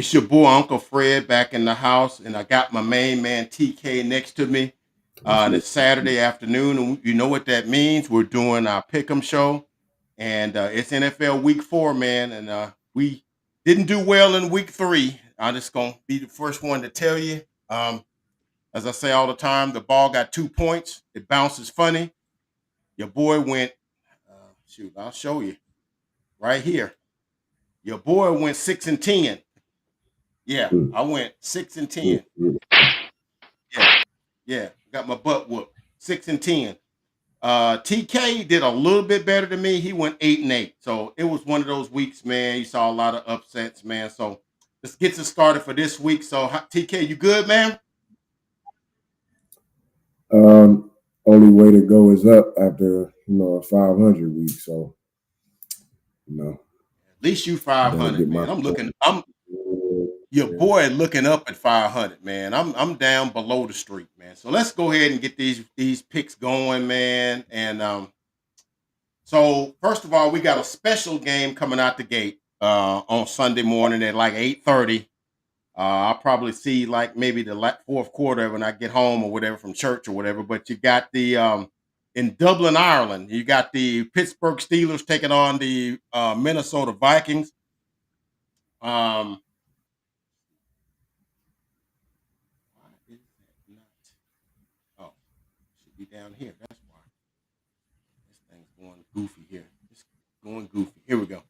It's your boy Uncle Fred back in the house, and I got my main man TK next to me. What's It's good? Saturday afternoon, and you know what that means. We're doing our pick'em show, and it's NFL Week 4, man. And we didn't do well in Week 3. I'm just gonna be the first one to tell you. As I say all the time, the ball got 2 points. It bounces funny. Your boy went. Shoot, I'll show you right here. Your boy went 6-10. Yeah, Mm, I went six and mm, ten. mm. Yeah, yeah, got my butt whooped. 6-10. TK did a little bit better than me. He went 8-8. So it was one of those weeks, man. You saw a lot of upsets, man. So let's get us started for this week. So TK, you good, man? Only way to go is up after a 500 week. So you know, At least you gotta 500, get my man. I'm point. looking. I'm your Yeah. boy looking up at 500, man. I'm down below the street, man. So let's go ahead and get these picks going, man. And so first of all, we got a special game coming out the gate on Sunday morning at like 8:30. I'll probably see like maybe the fourth quarter when I get home or whatever from church or whatever. But you got the in Dublin, Ireland, you got the Pittsburgh Steelers taking on the Minnesota Vikings. Um, why is that not? Oh, it should be down here. That's why this thing's going goofy here. It's going goofy. Here we go.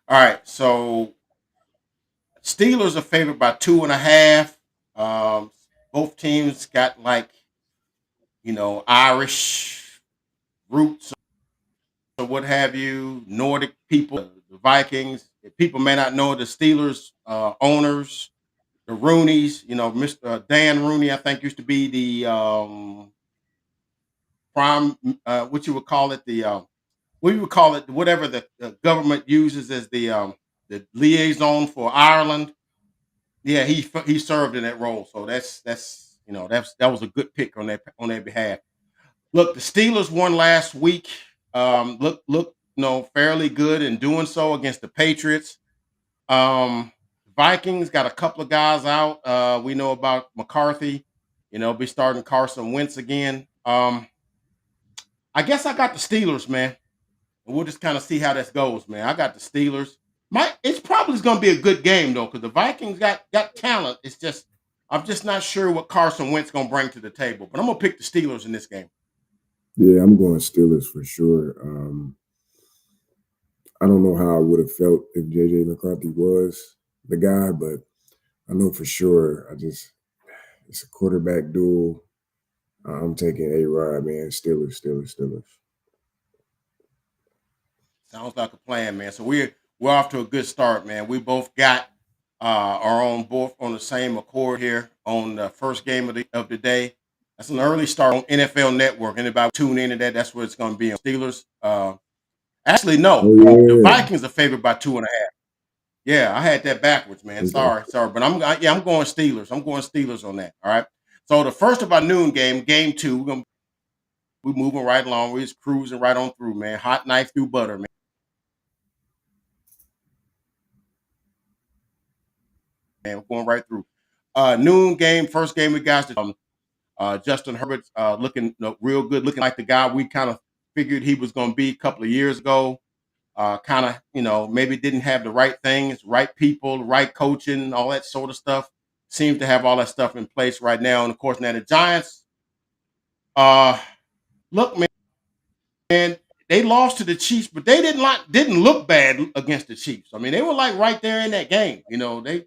All right, so Steelers are favored by 2.5. Um, both teams got like Irish roots or what have you, Nordic people, the Vikings. People may not know the Steelers owners, the Rooneys. Mr. Dan Rooney, I think, used to be the prime, what you would call it, what you would call it, whatever the government uses as the liaison for Ireland. Yeah, he served in that role, so that was a good pick on their behalf. Look, the Steelers won last week. Look, fairly good in doing so against the Patriots. Vikings got a couple of guys out. We know about McCarthy. Be starting Carson Wentz again. I guess I got the Steelers, man, and we'll just kind of see how this goes, man. I got the Steelers. It's probably going to be a good game though, because the Vikings got talent. It's just I'm just not sure what Carson Wentz going to bring to the table. But I'm going to pick the Steelers in this game. Yeah, I'm going Steelers for sure. I don't know how I would have felt if JJ McCarthy was the guy, but I know for sure. It's a quarterback duel. I'm taking A Rod, man. Steelers, Steelers, Steelers. Sounds like a plan, man. So we're off to a good start, man. We both got our own both on the same accord here on the first game of the day. That's an early start on NFL Network. Anybody tune into that? That's where it's going to be on Steelers. Actually, no, Oh the yeah, Vikings are favored by 2.5. Yeah, I had that backwards, man. okay. Sorry, but I'm going Steelers. I'm going Steelers on that. All right. So the first of our noon game 2, we're moving right along. We're just cruising right on through, man. Hot knife through butter, man. We're going right through. Noon game, first game we got Justin Herbert looking real good, looking like the guy we kind of figured he was going to be a couple of years ago. Kind of, maybe didn't have the right things, right people, right coaching, all that sort of stuff. Seems to have all that stuff in place right now. And of course, now the Giants, uh, look, man, they lost to the Chiefs, but they didn't look bad against the Chiefs. I mean, they were like right there in that game. They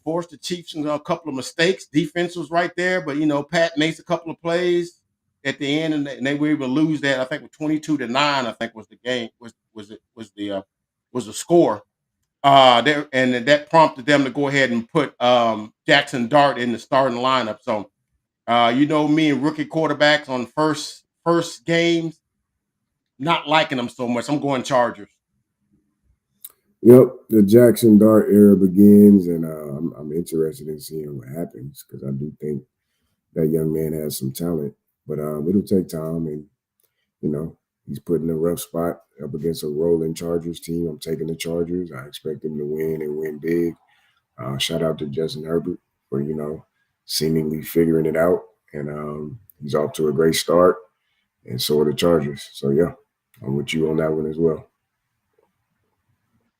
forced the Chiefs into a couple of mistakes. Defense was right there, but Pat makes a couple of plays at the end, and they were able to lose that. I think with 22-9. I think was the game was the score. There and that prompted them to go ahead and put Jackson Dart in the starting lineup. So me and rookie quarterbacks on first games, not liking them so much. I'm going Chargers. Yep, the Jackson Dart era begins, and I'm interested in seeing what happens because I do think that young man has some talent, but it'll take time, and you know he's put in a rough spot up against a rolling Chargers team. I'm taking the Chargers. I expect them to win and win big. Shout out to Justin Herbert for seemingly figuring it out, and he's off to a great start, and so are the Chargers. So yeah, I'm with you on that one as well.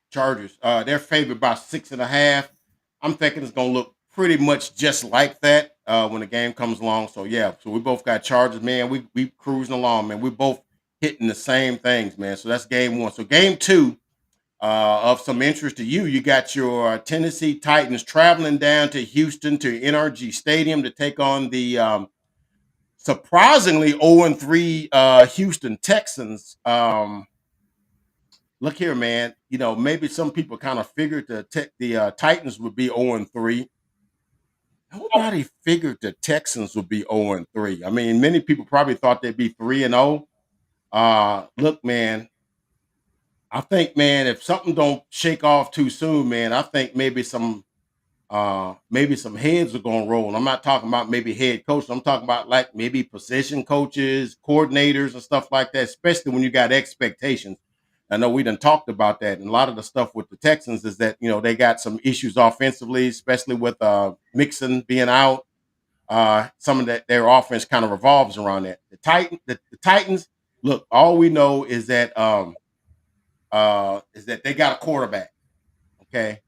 Chargers. They're favored by 6.5. I'm thinking it's gonna look pretty much just like that when the game comes along. So yeah, so we both got Chargers, man. We cruising along, man. We both hitting the same things, man. So that's game one. So game two, of some interest to you, you got your Tennessee Titans traveling down to Houston to NRG Stadium to take on the surprisingly 0-3 Houston Texans. Look here, man. Maybe some people kind of figured the Titans would be 0-3. Nobody figured the Texans would be 0-3. I mean, many people probably thought they'd be 3-0. Look, man, I think, man, if something don't shake off too soon, man, I think maybe some heads are gonna roll. I'm not talking about maybe head coach. I'm talking about like maybe position coaches, coordinators, and stuff like that. Especially when you got expectations. I know we done talked about that, and a lot of the stuff with the Texans is that they got some issues offensively, especially with Mixon being out. Some of that their offense kind of revolves around that. The Titans. Look, all we know is that they got a quarterback. Okay,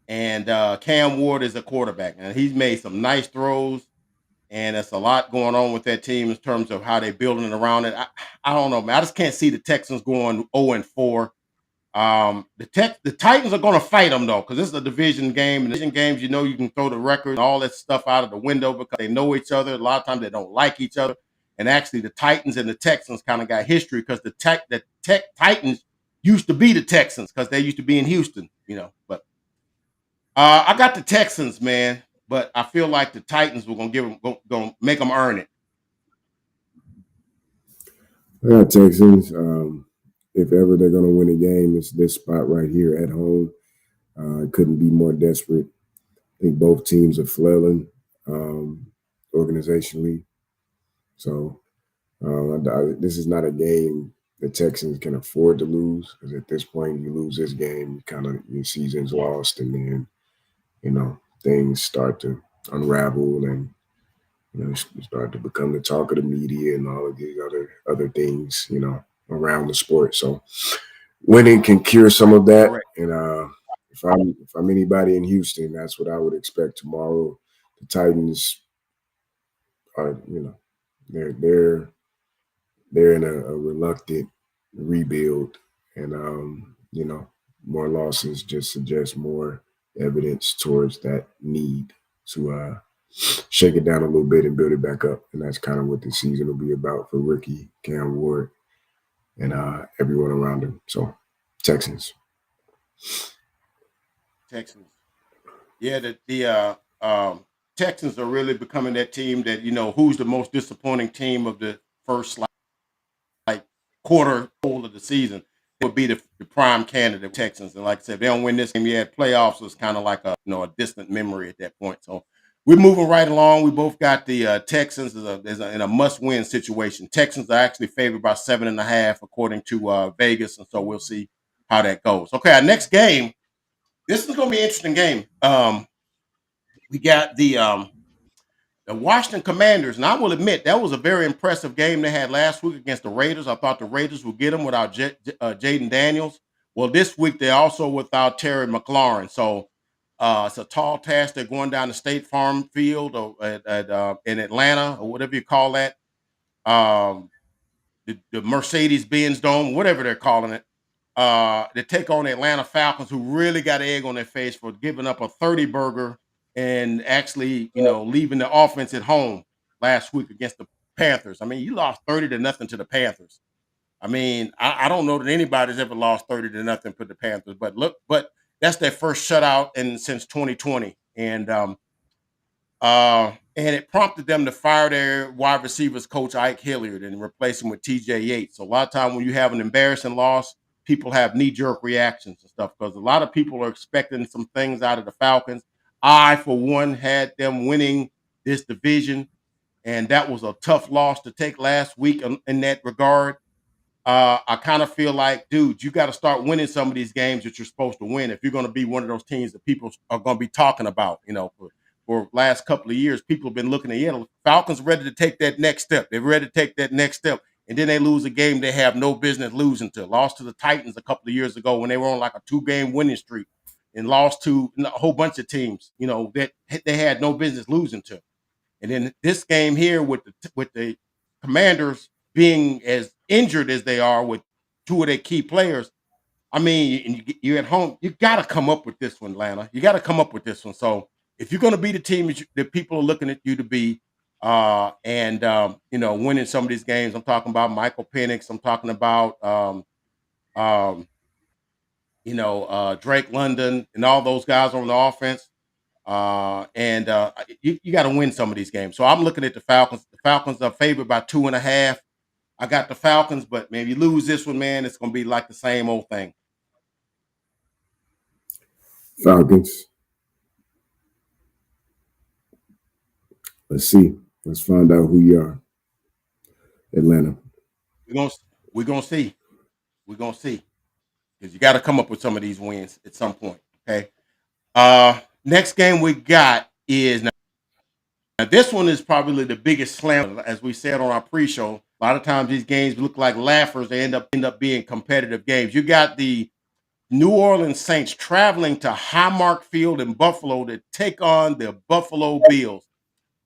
and Cam Ward is a quarterback, and he's made some nice throws. And there's a lot going on with that team in terms of how they're building it around it. I don't know, man. I just can't see the Texans going 0-4. The Titans are going to fight them though, because this is a division game. And division games, you can throw the record and all that stuff out of the window because they know each other. A lot of times they don't like each other. And actually, the Titans and the Texans kind of got history because the Titans used to be the Texans because they used to be in Houston. But I got the Texans, man, but I feel like the Titans were gonna make them earn it. I got Texans. If ever they're going to win a game, it's this spot right here at home. It couldn't be more desperate. I think both teams are flailing organizationally. So this is not a game the Texans can afford to lose, because at this point, you lose this game, your season's lost, and then things start to unravel, and you start to become the talk of the media and all of these other things around the sport. So winning can cure some of that. Correct. And if I'm anybody in Houston, that's what I would expect tomorrow. The Titans are they're in a reluctant rebuild, and more losses just suggest more evidence towards that need to shake it down a little bit and build it back up. And that's kind of what the season will be about for rookie Cam Ward and everyone around him. So Texans. Texans. Yeah, Texans are really becoming that team that who's the most disappointing team of the first like quarter whole of the season. It would be the prime candidate Texans. And like I said, if they don't win this game yet, playoffs is kind of like a distant memory at that point. So we're moving right along. We both got the Texans in a must-win situation. Texans are actually favored by 7.5 according to Vegas, and so we'll see how that goes. Okay, our next game. This is going to be an interesting game. We got the Washington Commanders, and I will admit that was a very impressive game they had last week against the Raiders. I thought the Raiders would get them without Jaden Daniels. Well, this week they're also without Terry McLaurin. So it's a tall task. They're going down the State Farm Field in Atlanta or whatever you call that, um, the Mercedes-Benz Dome, whatever they're calling it. To take on the Atlanta Falcons, who really got egg on their face for giving up a 30 burger and actually, leaving the offense at home last week against the Panthers. I mean, you lost 30-0 to the Panthers. I mean, I don't know that anybody's ever lost 30-0 to the Panthers, but that's their first shutout since 2020. And it prompted them to fire their wide receivers coach Ike Hilliard and replace him with TJ Yates. So a lot of time when you have an embarrassing loss, people have knee-jerk reactions and stuff because a lot of people are expecting some things out of the Falcons. I, for one, had them winning this division, and that was a tough loss to take last week in that regard. I kind of feel like, dude, you got to start winning some of these games that you're supposed to win if you're going to be one of those teams that people are going to be talking about. For last couple of years, people have been looking at, the Falcons ready to take that next step. They're ready to take that next step. And then they lose a game they have no business losing to. Lost to the Titans a couple of years ago when they were on like a 2-game winning streak, and lost to a whole bunch of teams, that they had no business losing to. And then this game here with the Commanders being as injured as they are with 2 of their key players, I mean, you're at home, you got to come up with this one, Atlanta. You got to come up with this one. So if you're going to be the team that people are looking at you to be, winning some of these games, I'm talking about Michael Penix. I'm talking about, Drake London and all those guys on the offense. You got to win some of these games. So I'm looking at the Falcons. The Falcons are favored by 2.5. I got the Falcons, but man, if you lose this one, man, it's going to be like the same old thing. Falcons. Let's see. Let's find out who you are. Atlanta. We're gonna see. We're gonna see. Because you got to come up with some of these wins at some point. Okay. Next game we got is now this one is probably the biggest slam, as we said on our pre-show. A lot of times these games look like laughers. They end up being competitive games. You got the New Orleans Saints traveling to Highmark Field in Buffalo to take on the Buffalo Bills.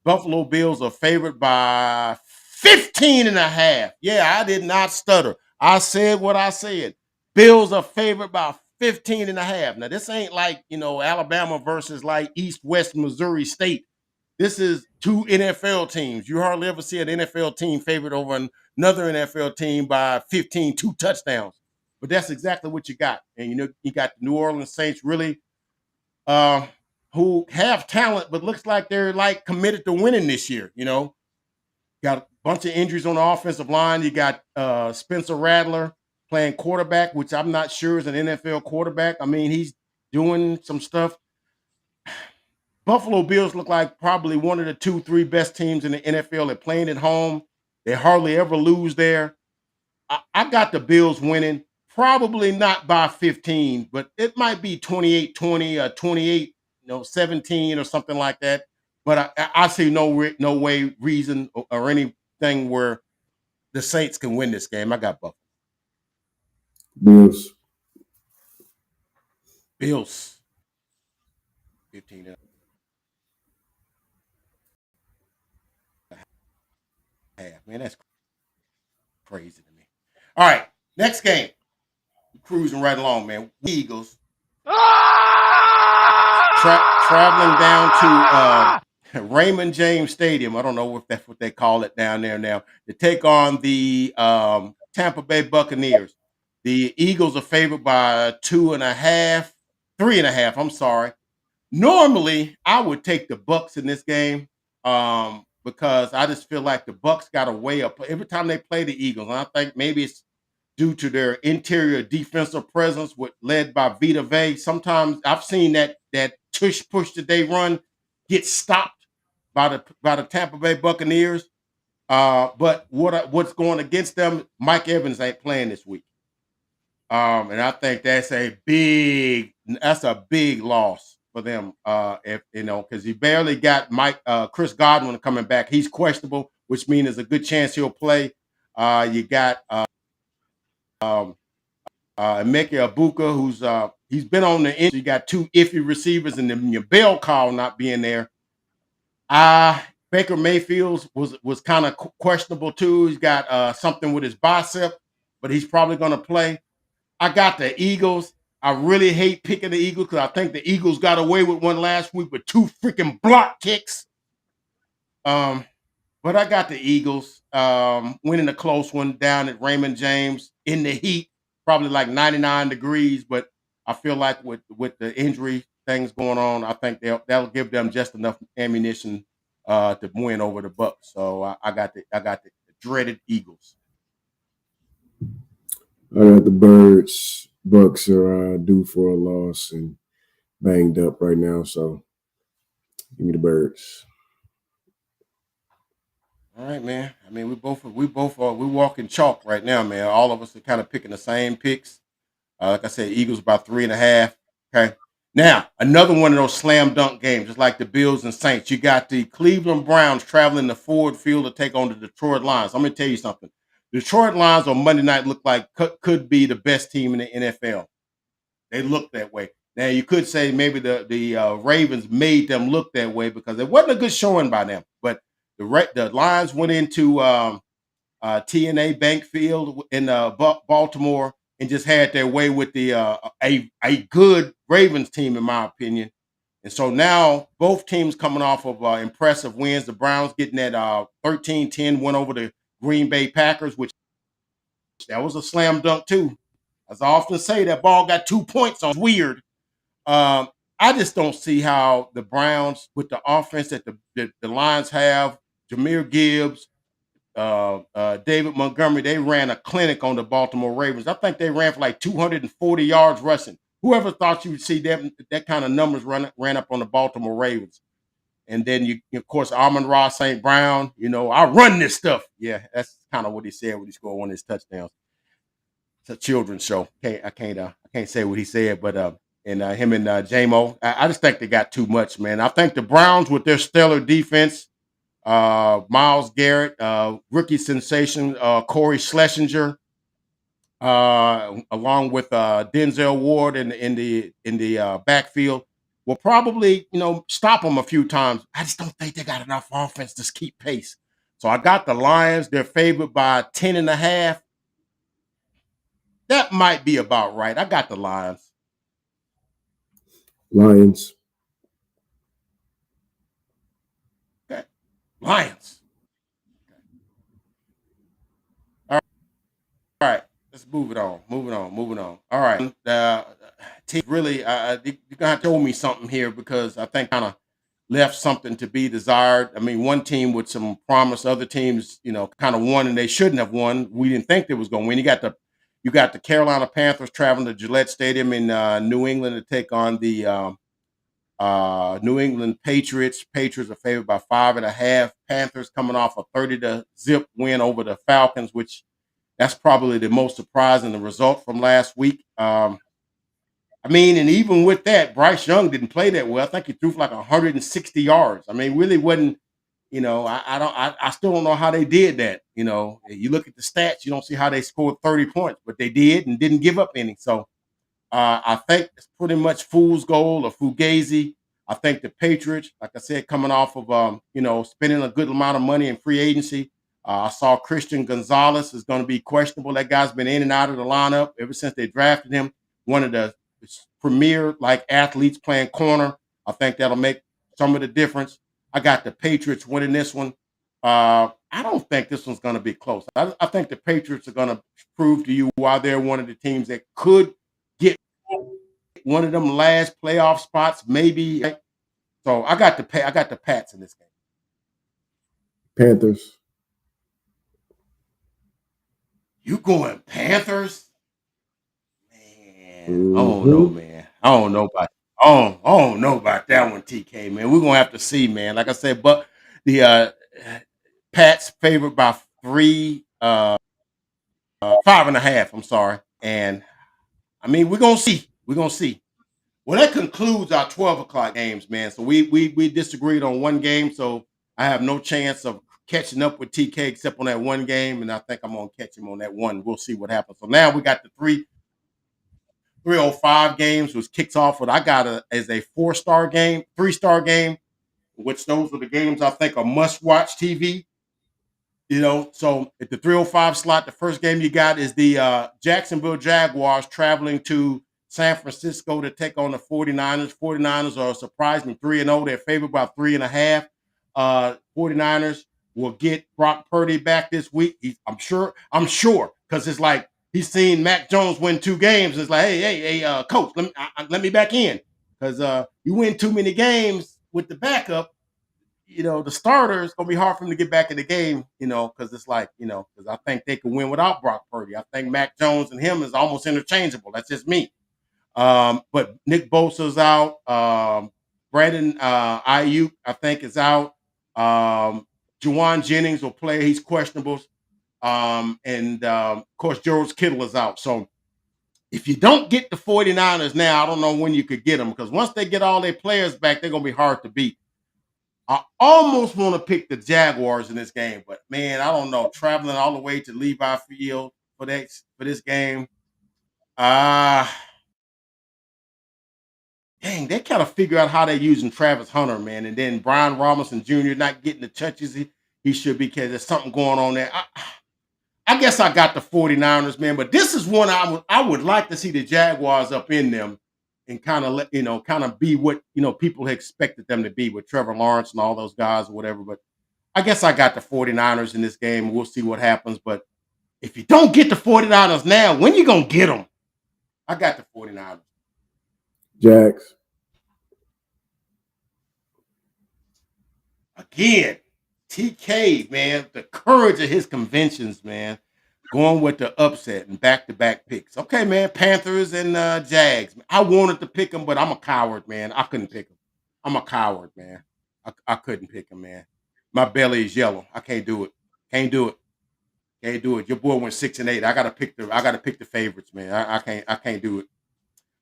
Buffalo Bills are favored by 15.5. Yeah, I did not stutter. I said what I said. Bills are favored by 15.5. Now, this ain't like, Alabama versus like East-West Missouri State. This is 2 NFL teams. You hardly ever see an NFL team favored over another NFL team by 15, 2 touchdowns. But that's exactly what you got. And, you got the New Orleans Saints really who have talent, but looks like they're like committed to winning this year. Got a bunch of injuries on the offensive line. You got Spencer Rattler playing quarterback, which I'm not sure is an NFL quarterback. I mean, he's doing some stuff. Buffalo Bills look like probably one of the 2-3 best teams in the NFL. They're playing at home. They hardly ever lose there. I got the Bills winning, probably not by 15, but it might be 28-20 or 28-17 or something like that. But I see no way, reason, or anything where the Saints can win this game. I got Buffalo. Bills. 15. Man, that's crazy to me. All right, next game. Cruising right along, man. Eagles traveling down to Raymond James Stadium. I don't know if that's what they call it down there now, to take on the Tampa Bay Buccaneers. The Eagles are favored by 2.5, 3.5. I'm sorry. Normally, I would take the Bucs in this game because I just feel like the Bucs got a way up every time they play the Eagles. And I think maybe it's due to their interior defensive presence, led by Vita Vea. Sometimes I've seen that tush push that they run get stopped by the Tampa Bay Buccaneers. But what's going against them? Mike Evans ain't playing this week, and I think that's a big loss for them. Because he barely got Chris Godwin coming back. He's questionable, which means there's a good chance he'll play. You got Emeka Egbuka, who's he's been on the injury. You got 2 iffy receivers, and then your bell call not being there. Baker Mayfield was kind of questionable too. He's got something with his bicep, but he's probably going to play. I got the Eagles. I really hate picking the Eagles because I think the Eagles got away with one last week with 2 freaking block kicks. But I got the Eagles winning a close one down at Raymond James in the heat, probably like 99 degrees. But I feel like with the injury things going on, I think that'll give them just enough ammunition to win over the Bucs. So I got the dreaded Eagles. I got the Birds. Bucs are due for a loss and banged up right now. So give me the Birds. All right, man. I mean, we both are we walking chalk right now, man. All of us are kind of picking the same picks. Like I said, Eagles about 3.5. Okay. Now, another one of those slam dunk games, just like the Bills and Saints. You got the Cleveland Browns traveling to Ford Field to take on the Detroit Lions. I'm going to tell you something. The Detroit Lions on Monday night look like could be the best team in the NFL. They look that way. Now, you could say maybe the Ravens made them look that way because it wasn't a good showing by them. But the Lions went into TNA Bank Field in Baltimore and just had their way with the a good Ravens team, in my opinion. And so now both teams coming off of impressive wins. The Browns getting that 13-10 win over the Green Bay Packers, which that was a slam dunk too. As I often say, that ball got 2 points on. Weird. Um, I just don't see how the Browns, with the offense that the Lions have, Jameer Gibbs, David Montgomery, they ran a clinic on the Baltimore Ravens. I think they ran for like 240 yards rushing. Whoever thought you would see that kind of numbers ran up on the Baltimore Ravens? And then you, of course, Amon-Ra St. Brown. I run this stuff. Yeah, that's kind of what he said when he scored one of his touchdowns. It's a children's show. I can't say what he said, but and him and JMO, I just think they got too much, man. I think the Browns with their stellar defense, Miles Garrett, rookie sensation, Corey Schlesinger, along with Denzel Ward in the backfield, will probably stop them a few times. I just don't think they got enough offense to keep pace. So I got the Lions. They're favored by 10.5. That might be about right. I got the Lions. Lions. Okay. Lions. All right. Let's move it on. Moving on. All right. Team really, you're gonna have to show me something here because I think kind of left something to be desired. I mean, one team with some promise, other teams, kind of won and they shouldn't have won. We didn't think they was going to win. You got the Carolina Panthers traveling to Gillette Stadium in New England to take on the New England Patriots. Patriots are favored by 5.5. Panthers coming off a 30-0 win over the Falcons, which that's probably the most surprising the result from last week. I mean, and even with that, Bryce Young didn't play that well. I think he threw for like 160 yards. I mean, really wasn't. I still don't know how they did that. You look at the stats, you don't see how they scored 30 points, but they did and didn't give up any. So I think it's pretty much fool's gold or fugazi. I think the Patriots, like I said, coming off of spending a good amount of money in free agency. I saw Christian Gonzalez is going to be questionable. That guy's been in and out of the lineup ever since they drafted him. One of the premier athletes playing corner. I think that'll make some of the difference. I got the Patriots winning this one. I don't think this one's going to be close. I think the Patriots are going to prove to you why they're one of the teams that could get one of them last playoff spots, maybe. So I got the Pats in this game. Panthers. You going Panthers? Man, I don't know, Mm-hmm. man. I don't know about that one, TK, man. We're gonna have to see, man. Like I said, but the Pats favored by 5.5. I'm sorry. And I mean, we're gonna see. We're gonna see. Well, that concludes our 12 o'clock games, man. So we disagreed on one game, so I have no chance of catching up with TK except on that one game, and I think I'm gonna catch him on that one. We'll see what happens. So now we got the 305 games, which kicks off what I got as a 4-star game, 3-star game, which those are the games I think are must-watch TV. So at the 305 slot, the first game you got is the Jacksonville Jaguars traveling to San Francisco to take on the 49ers. 49ers are surprising 3-0. They're favored by 3.5. 49ers will get Brock Purdy back this week. I'm sure, because it's like he's seen Mac Jones win 2 games. It's like, hey, coach, let me back in. Because you win too many games with the backup, the starter is gonna be hard for him to get back in the game, because it's like, because I think they can win without Brock Purdy. I think Mac Jones and him is almost interchangeable. That's just me. But Nick Bosa's out. Brandon Ayuk, I think, is out. Juwan Jennings will play. He's questionable. And of course, George Kittle is out. So if you don't get the 49ers now, I don't know when you could get them because once they get all their players back, they're going to be hard to beat. I almost want to pick the Jaguars in this game, but man, I don't know. Traveling all the way to Levi Field for this game, uh dang, they kind of figure out how they're using Travis Hunter, man, and then Brian Robinson Jr. not getting the touches he should be because there's something going on there. I guess I got the 49ers, man, but this is one I would like to see the Jaguars up in them and kind of kind of be what people expected them to be with Trevor Lawrence and all those guys or whatever. But I guess I got the 49ers in this game. We'll see what happens. But if you don't get the 49ers now, when you gonna get them? I got the 49ers. Jags. Again, TK, man, the courage of his conventions, man. Going with the upset and back-to-back picks. Okay, man, Panthers and Jags. I wanted to pick them, but I'm a coward, man. I couldn't pick them. I'm a coward, man. I couldn't pick them, man. My belly is yellow. I can't do it. Can't do it. Can't do it. Your boy went 6-8. I gotta pick the favorites, man. I can't do it.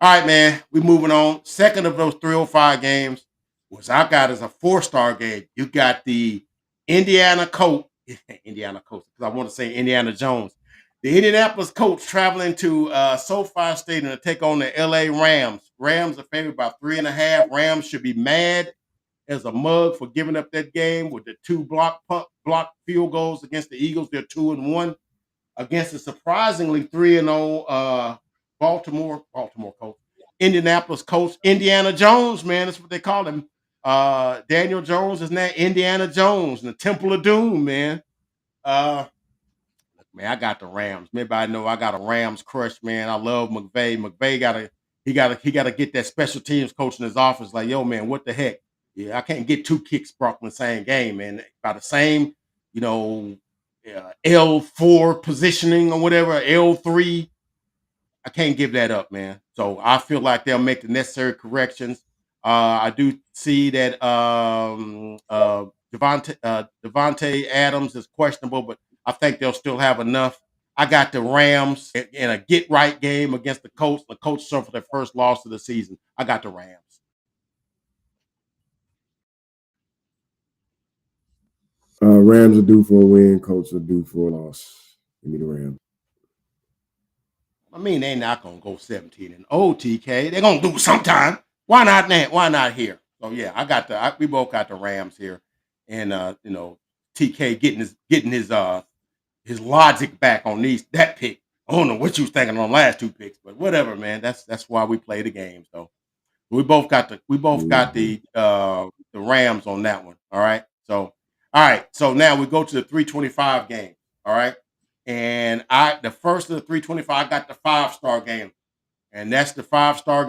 All right, man. We moving on. Second of those 305 games was I got as a 4-star game. You got the Indiana Colts, Indiana Colts, because I want to say Indiana Jones. The Indianapolis Colts traveling to SoFi Stadium to take on the LA Rams. Rams are favored by 3.5. Rams should be mad as a mug for giving up that game with the two block field goals against the Eagles. They're 2-1 against the surprisingly 3-0 Baltimore Colts, Indianapolis Colts, Indiana Jones, man, that's what they call him. Daniel Jones is now Indiana Jones in the Temple of Doom, man. Uh, man, I got the Rams. Maybe I know I got a Rams crush, man. I love McVay. McVay he gotta get that special teams coach in his office. Like, yo, man, what the heck? Yeah, I can't get two kicks brought in the same game, man. By the same, you know, L4 positioning or whatever, L3. I can't give that up, man. So I feel like they'll make the necessary corrections. I do see that Devontae Adams is questionable, but I think they'll still have enough. I got the Rams in a get right game against the Colts. The Colts suffered their first loss of the season. I got the Rams. Rams are due for a win. Colts are due for a loss. Give me the Rams. I mean, they're not gonna go 17-0, TK. They're gonna do it sometime. Why not now? Why not here? So yeah, we both got the Rams here, and TK getting his logic back on that pick. I don't know what you was thinking on the last two picks, but whatever, man. That's why we play the game. So we both got the Rams on that one. All right. So all right. So now we go to the 325 game. All right. And the first of the 325, I got the 5-star game. And that's the 5-star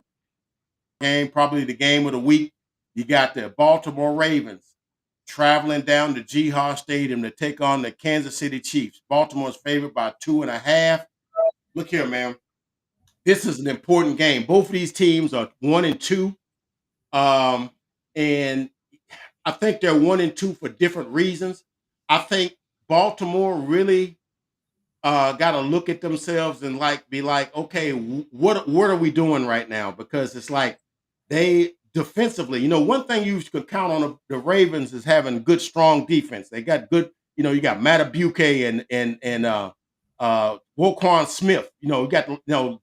game, probably the game of the week. You got the Baltimore Ravens traveling down to Jihad Stadium to take on the Kansas City Chiefs. Baltimore's favored by 2.5. Look here, man. This is an important game. Both of these teams are 1-2. And I think they're 1-2 for different reasons. I think Baltimore really got to look at themselves and be like, okay, what are we doing right now? Because it's like they defensively, one thing you can count on the Ravens is having good, strong defense. They got good, you got Matabuke and Woquan Smith. You got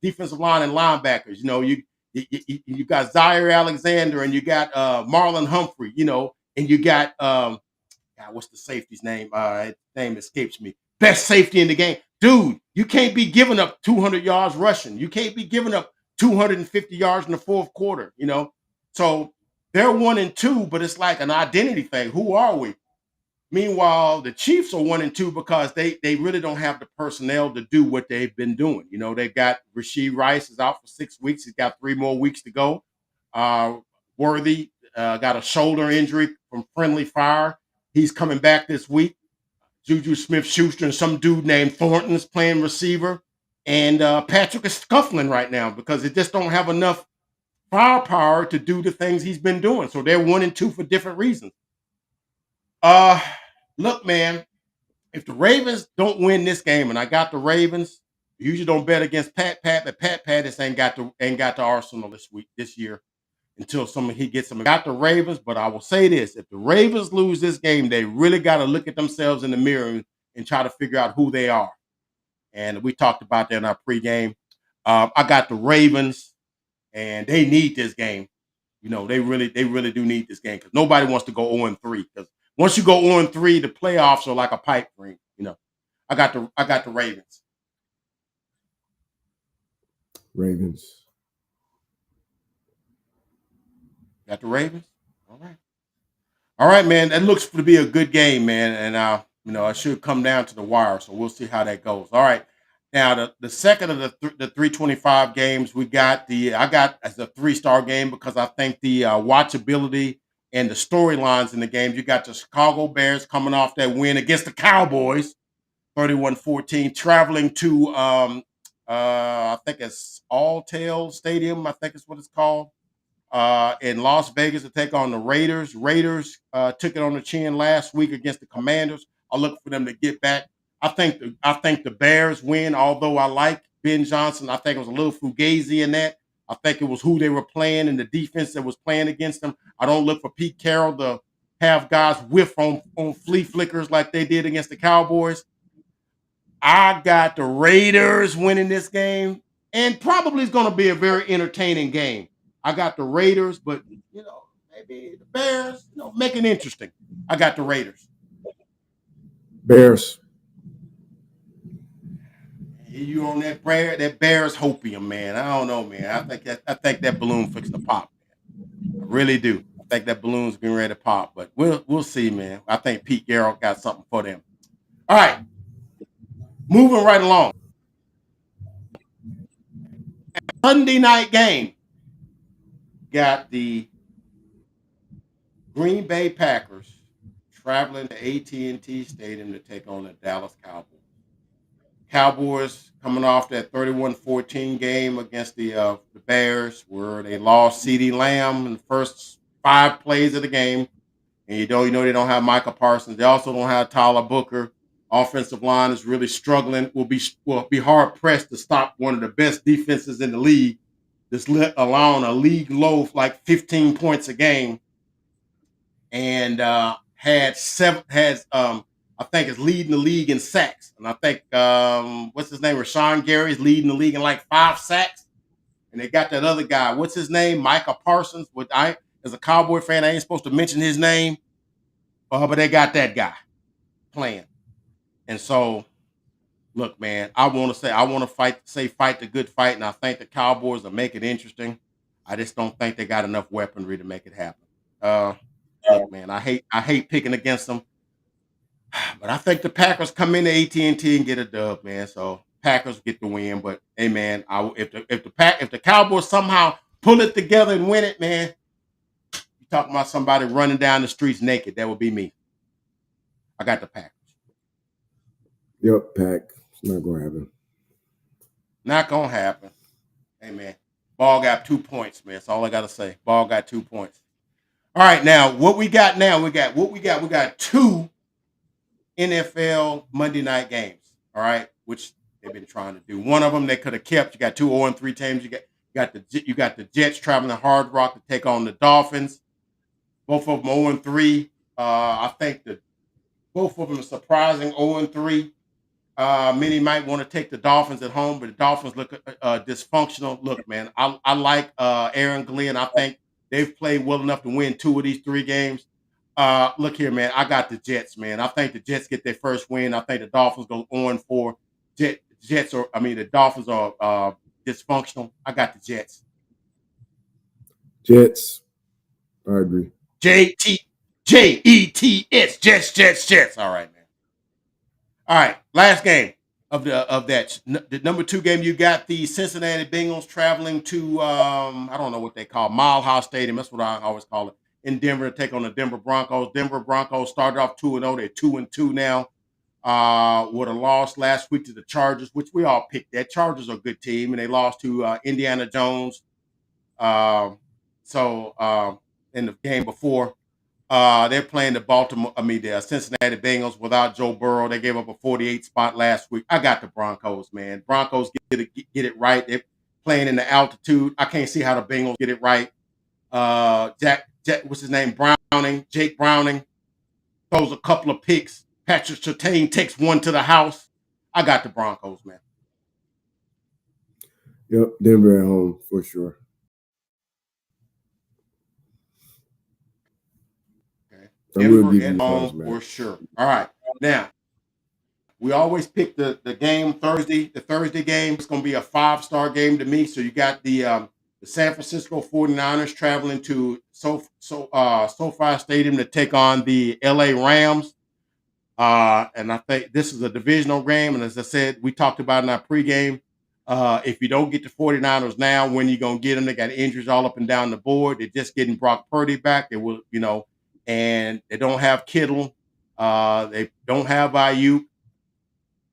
defensive line and linebackers. You got Zaire Alexander and you got Marlon Humphrey. And you got God, what's the safety's name? His name escapes me. Best safety in the game. Dude, you can't be giving up 200 yards rushing. You can't be giving up 250 yards in the fourth quarter, So they're 1-2, but it's like an identity thing. Who are we? Meanwhile, the Chiefs are 1-2 because they really don't have the personnel to do what they've been doing. They've got Rashee Rice is out for 6 weeks. He's got 3 more weeks to go. Worthy got a shoulder injury from friendly fire. He's coming back this week. Juju Smith-Schuster and some dude named Thornton is playing receiver. And Patrick is scuffling right now because they just don't have enough firepower to do the things he's been doing. So they're 1-2 for different reasons. Uh, Look, man, if the Ravens don't win this game, and I got the Ravens, usually don't bet against Pat, but Pat just ain't got the Arsenal this year until he gets some. Got the Ravens, but I will say this: if the Ravens lose this game, they really got to look at themselves in the mirror and try to figure out who they are. And we talked about that in our pregame. I got the Ravens, and they need this game. They really do need this game because nobody wants to go 0-3. Because once you go 0-3, the playoffs are like a pipe dream. I got the Ravens. Ravens. Got the Ravens. All right. All right, man. That looks to be a good game, man. And it should come down to the wire. So we'll see how that goes. All right. Now the second of the 325 games I got as a 3-star game because I think the watchability and the storylines in the games. You got the Chicago Bears coming off that win against the Cowboys, 31-14, traveling to I think it's Alltel Stadium. I think is what it's called in Las Vegas to take on the Raiders. Raiders took it on the chin last week against the Commanders. I look for them to get back. I think the Bears win, although I like Ben Johnson. I think it was a little fugazi in that. I think it was who they were playing and the defense that was playing against them. I don't look for Pete Carroll to have guys whiff on flea flickers like they did against the Cowboys. I got the Raiders winning this game, and probably it's going to be a very entertaining game. I got the Raiders, but maybe the Bears, make it interesting. I got the Raiders. Bears. You on that Bears hopium, man? I don't know, man. I think that balloon fixed the pop. I really do. I think that balloon's getting ready to pop, but we'll see, man. I think Pete Carroll got something for them. All right, moving right along. Sunday night game got the Green Bay Packers traveling to AT&T Stadium to take on the Dallas Cowboys. Cowboys coming off that 31-14 game against the Bears, where they lost CeeDee Lamb in the first 5 plays of the game. And you know they don't have Micah Parsons. They also don't have Tyler Booker. Offensive line is really struggling. Will be hard pressed to stop one of the best defenses in the league. Just allowing a league low like 15 points a game, and had seven has I think is leading the league in sacks, and I think what's his name, Rashawn Gary is leading the league in like 5 sacks, and they got that other guy, what's his name, Micah Parsons. Which I, as a Cowboy fan, I ain't supposed to mention his name, but they got that guy playing, and so look, man, I want to fight the good fight, and I think the Cowboys will make it interesting. I just don't think they got enough weaponry to make it happen. Uh, Look, man, I hate picking against them, but I think the Packers come into AT&T and get a dub, man. So Packers get the win. But hey, man, if the Cowboys somehow pull it together and win it, man, you talking about somebody running down the streets naked? That would be me. I got the Packers. Yep, Pack. It's not going to happen. Not gonna happen. Hey, man, Ball got 2 points, man. That's all I gotta say. Ball got 2 points. All right, now what we got now? We got two NFL Monday night games. All right, which they've been trying to do. One of them they could have kept. You got two 0-3 teams. You got the Jets traveling to Hard Rock to take on the Dolphins. Both of them 0-3. I think that both of them are surprising 0-3. Many might want to take the Dolphins at home, but the Dolphins look dysfunctional. Look, man, I like Aaron Glenn. I think they've played well enough to win 2 of these 3 games. Look here, man. I got the Jets, man. I think the Jets get their first win. I think the Dolphins go 0-4. The Dolphins are dysfunctional. I got the Jets. Jets. I agree. Jets. Jets. All right, man. All right, last game the number 2 game. You got the Cincinnati Bengals traveling to I don't know what they call Mile High Stadium. That's what I always call it, in Denver to take on the Denver Broncos. Denver Broncos started off 2-0. They're 2-2 now. With a loss last week to the Chargers, which we all picked. That Chargers are a good team, and they lost to Indiana Jones. Um, so in the game before. They're playing the Cincinnati Bengals without Joe Burrow. They gave up a 48 spot last week. I got the Broncos, man. Broncos get it right. They're playing in the altitude. I can't see how the Bengals get it right. Jack, what's his name? Jake Browning throws a couple of picks. Patrick Surtain takes one to the house. I got the Broncos, man. Yep, Denver at home for sure. Okay. Denver at home for sure. All right. Now, we always pick the game Thursday. The Thursday game is going to be a 5-star game to me. So you got the San Francisco 49ers traveling to SoFi Stadium to take on the LA Rams. And I think this is a divisional game. And as I said, we talked about in our pregame, if you don't get the 49ers now, when you going to get them? They got injuries all up and down the board. They're just getting Brock Purdy back. They will, and they don't have Kittle. They don't have Ayuk.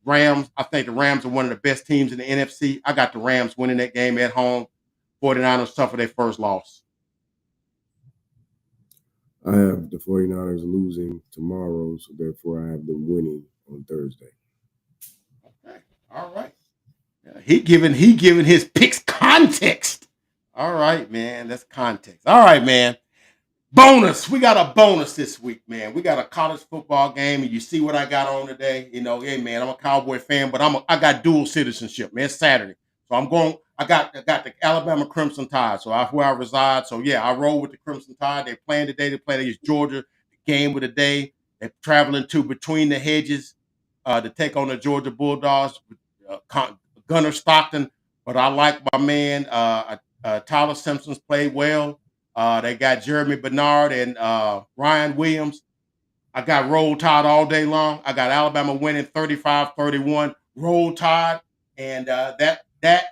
Rams, I think the Rams are one of the best teams in the NFC. I got the Rams winning that game at home. 49ers suffer their first loss. I have the 49ers losing tomorrow, so therefore I have them winning on Thursday. Okay. All right. Yeah, he giving his picks context. All right, man. That's context. All right, man. Bonus. We got a bonus this week, man. We got a college football game, and you see what I got on today. Hey, man, I'm a Cowboy fan, but I got dual citizenship, man. It's Saturday. So I got the Alabama Crimson Tide. So that's where I reside. So, yeah, I roll with the Crimson Tide. They're playing today. They play against Georgia, the game of the day. They're traveling to Between the Hedges to take on the Georgia Bulldogs, Gunnar Stockton. But I like my man, Tyler Simpson's played well. They got Jeremy Bernard and Ryan Williams. I got Roll Tide all day long. I got Alabama winning 35-31. Roll Tide. And that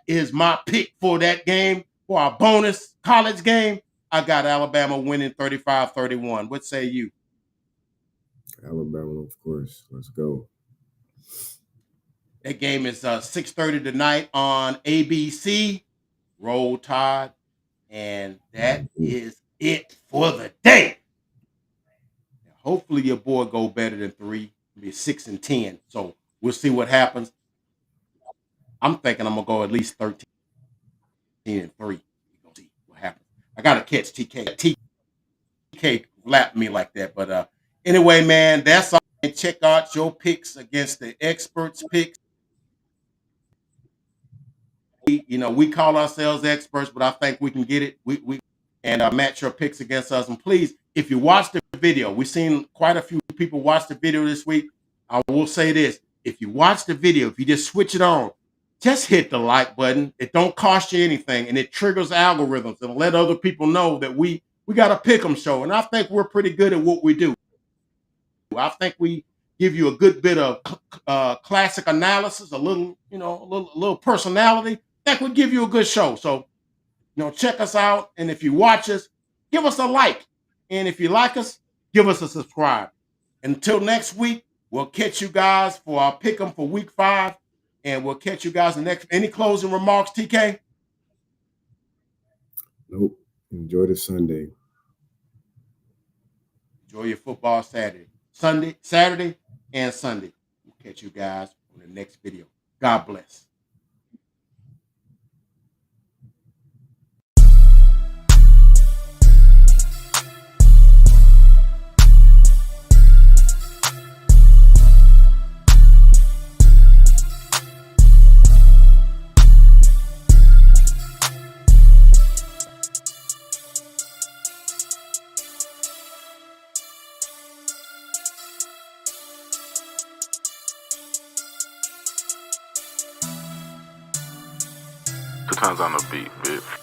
is my pick for that game. For our bonus college game, I got Alabama winning 35-31. What say you? Alabama, of course. Let's go. That game is 6:30 tonight on ABC. Roll Tide. And that is it for the day. Hopefully your boy go better than 3, be 6-10. So we'll see what happens. I'm thinking I'm gonna go at least 13-3. We're gonna see what happens. I gotta catch TK. TK lapped me like that. But anyway, man, that's all. Check out your picks against the experts' picks. We call ourselves experts, but I think we can get it. We match your picks against us. And please, if you watch the video, we've seen quite a few people watch the video this week. I will say this: if you watch the video, if you just switch it on, just hit the like button. It don't cost you anything, and it triggers algorithms and let other people know that we got a pick'em show. And I think we're pretty good at what we do. I think we give you a good bit of classic analysis, a little personality. I think we give you a good show. So, check us out. And if you watch us, give us a like. And if you like us, give us a subscribe. Until next week, we'll catch you guys for our pick'em for week 5. And we'll catch you guys in the next. Any closing remarks, TK? Nope. Enjoy the Sunday. Enjoy your football Saturday, and Sunday. We'll catch you guys on the next video. God bless. Two times on the beat, bitch.